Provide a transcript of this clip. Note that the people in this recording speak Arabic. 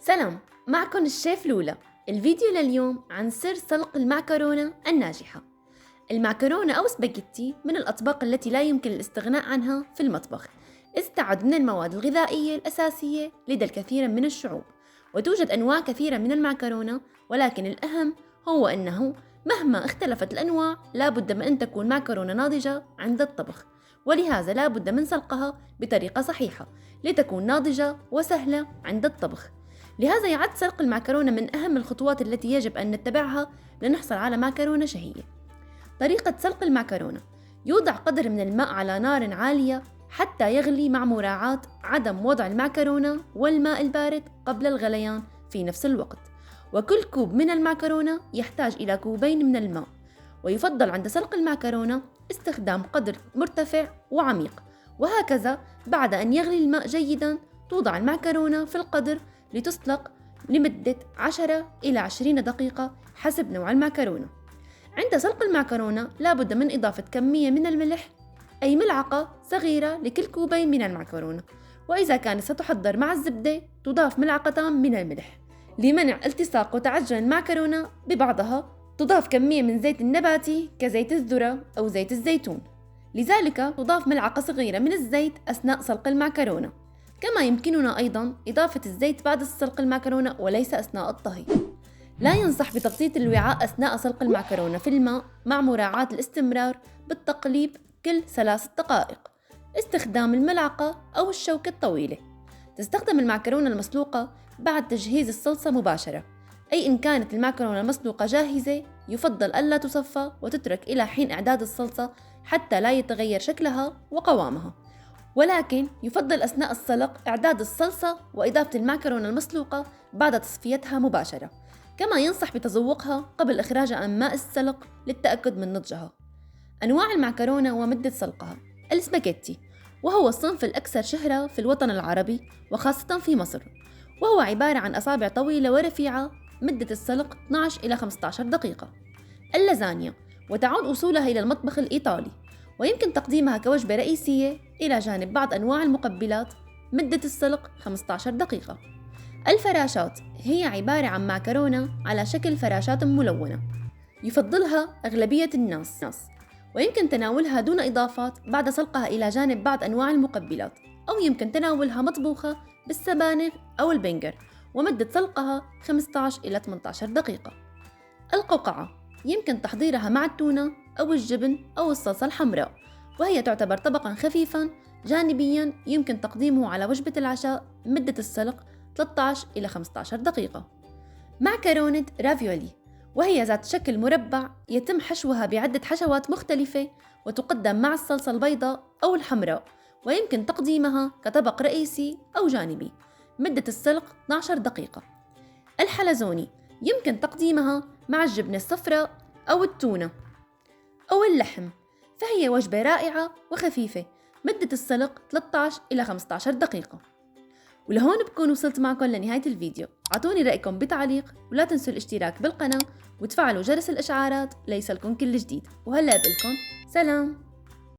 سلام، معكم الشيف لولا. الفيديو لليوم عن سر سلق المعكرونة الناجحة. المعكرونة أو سباجيتي من الأطباق التي لا يمكن الاستغناء عنها في المطبخ، إذ تعد من المواد الغذائية الأساسية لدى الكثير من الشعوب. وتوجد أنواع كثيرة من المعكرونة، ولكن الأهم هو أنه مهما اختلفت الأنواع لا بد من أن تكون معكرونة ناضجة عند الطبخ، ولهذا لا بد من سلقها بطريقة صحيحة لتكون ناضجة وسهلة عند الطبخ. لهذا يعد سلق المعكرونة من أهم الخطوات التي يجب أن نتبعها لنحصل على معكرونة شهية. طريقة سلق المعكرونة: يوضع قدر من الماء على نار عالية حتى يغلي، مع مراعاة عدم وضع المعكرونة والماء البارد قبل الغليان في نفس الوقت. وكل كوب من المعكرونة يحتاج إلى كوبين من الماء. ويفضل عند سلق المعكرونة استخدام قدر مرتفع وعميق، وهكذا بعد أن يغلي الماء جيداً توضع المعكرونة في القدر لتسلق لمدة 10 إلى 20 دقيقة حسب نوع المعكرونة. عند سلق المعكرونة لا بد من إضافة كمية من الملح، أي ملعقة صغيرة لكل كوبين من المعكرونة، وإذا كانت ستحضر مع الزبدة تضاف ملعقتان من الملح. لمنع التصاق وتعجن المعكرونة ببعضها تضاف كمية من زيت النباتي كزيت الذرة أو زيت الزيتون، لذلك تضاف ملعقة صغيرة من الزيت أثناء سلق المعكرونة. كما يمكننا أيضاً إضافة الزيت بعد سلق المعكرونة وليس أثناء الطهي. لا ينصح بتغطية الوعاء أثناء سلق المعكرونة في الماء، مع مراعاة الاستمرار بالتقليب كل 3 دقائق. استخدام الملعقة أو الشوكة الطويلة. تستخدم المعكرونة المسلوقة بعد تجهيز الصلصة مباشرة، أي إن كانت المعكرونة المسلوقة جاهزة يفضل ألا تصفى وتترك إلى حين إعداد الصلصة حتى لا يتغير شكلها وقوامها، ولكن يفضل أثناء السلق إعداد الصلصة وإضافة المعكرونة المسلوقة بعد تصفيتها مباشرة. كما ينصح بتذوقها قبل إخراجها عن ماء السلق للتأكد من نضجها. أنواع المعكرونة ومدة سلقها: السباجيتي، وهو الصنف الأكثر شهرة في الوطن العربي وخاصة في مصر، وهو عبارة عن أصابع طويلة ورفيعة، مدة السلق 12 إلى 15 دقيقة. اللازانيا، وتعود أصولها إلى المطبخ الإيطالي، ويمكن تقديمها كوجبة رئيسية إلى جانب بعض أنواع المقبلات، مدة السلق 15 دقيقة. الفراشات هي عبارة عن معكرونة على شكل فراشات ملونة، يفضلها أغلبية الناس، ويمكن تناولها دون إضافات بعد سلقها إلى جانب بعض أنواع المقبلات، أو يمكن تناولها مطبوخة بالسبانخ أو البنجر، ومدة سلقها 15 إلى 18 دقيقة. القوقعة يمكن تحضيرها مع التونة أو الجبن أو الصلصة الحمراء، وهي تعتبر طبقاً خفيفاً جانبياً يمكن تقديمه على وجبة العشاء، مدة السلق 13 إلى 15 دقيقة. معكرونة رافيولي، وهي ذات شكل مربع يتم حشوها بعدة حشوات مختلفة، وتقدم مع الصلصة البيضاء أو الحمراء، ويمكن تقديمها كطبق رئيسي أو جانبي، مدة السلق 12 دقيقة. الحلزوني يمكن تقديمها مع الجبنة الصفراء أو التونة أو اللحم، فهي وجبة رائعة وخفيفة، مدة السلق 13 إلى 15 دقيقة. ولهون بكون وصلت معكم لنهاية الفيديو. أعطوني رأيكم بتعليق، ولا تنسوا الاشتراك بالقناة وتفعلوا جرس الإشعارات ليصلكم كل جديد. وهلأ بقلكم سلام.